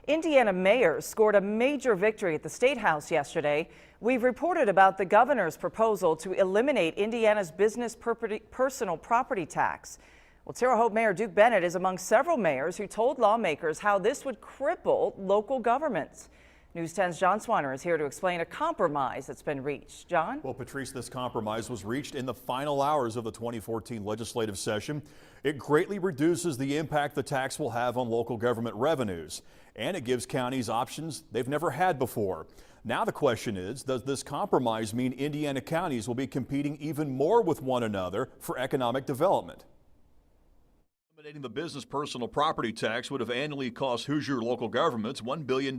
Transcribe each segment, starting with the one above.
Indiana mayors scored a major victory at the Statehouse yesterday. We've reported about the governor's proposal to eliminate Indiana's business personal property tax. Well, Terre Haute Mayor Duke Bennett is among several mayors who told lawmakers how this would cripple local governments. News 10's John Swanner is here to explain a compromise that's been reached. John? Well, Patrice, this compromise was reached in the final hours of the 2014 legislative session. It greatly reduces the impact the tax will have on local government revenues, and it gives counties options they've never had before. Now the question is, does this compromise mean Indiana counties will be competing even more with one another for economic development? Eliminating the business personal property tax would have annually cost Hoosier local governments $1 billion.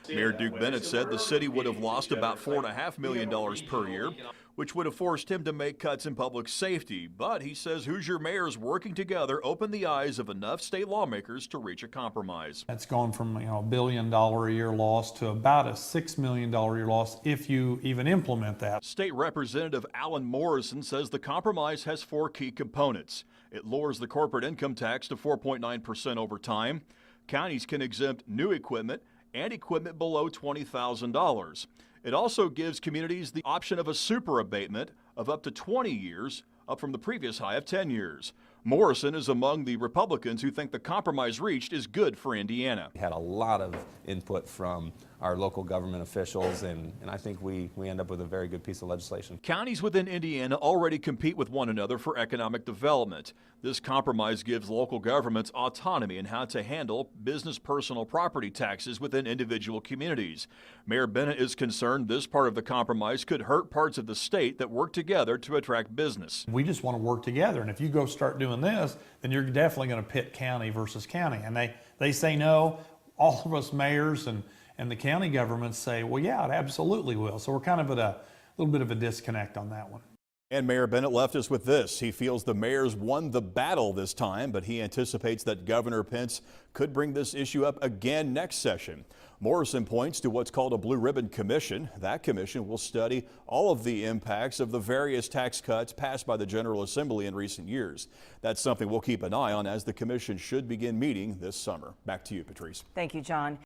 Mayor Duke Bennett said the city would have lost about $4.5 million per year, which would have forced him to make cuts in public safety. But he says Hoosier mayors working together opened the eyes of enough state lawmakers to reach a compromise. That's gone from $1 billion a year loss to about a $6 million a year loss if you even implement that. State Representative Alan Morrison says the compromise has 4 key components. It lowers the corporate income tax to 4.9% over time. Counties can exempt new equipment and equipment below $20,000. It also gives communities the option of a super abatement of up to 20 years, up from the previous high of 10 years. Morrison is among the Republicans who think the compromise reached is good for Indiana. We had a lot of input from our local government officials, and I think we end up with a very good piece of legislation. Counties within Indiana already compete with one another for economic development. This compromise gives local governments autonomy in how to handle business personal property taxes within individual communities. Mayor Bennett is concerned this part of the compromise could hurt parts of the state that work together to attract business. We just want to work together, and if you go start doing this, then you're definitely going to pit county versus county. And they say no. All of us mayors and the county governments say, well, yeah, it absolutely will. So we're kind of at a little bit of a disconnect on that one. And Mayor Bennett left us with this. He feels the mayors won the battle this time, but he anticipates that Governor Pence could bring this issue up again next session. Morrison points to what's called a Blue Ribbon Commission. That commission will study all of the impacts of the various tax cuts passed by the General Assembly in recent years. That's something we'll keep an eye on, as the commission should begin meeting this summer. Back to you, Patrice. Thank you, John.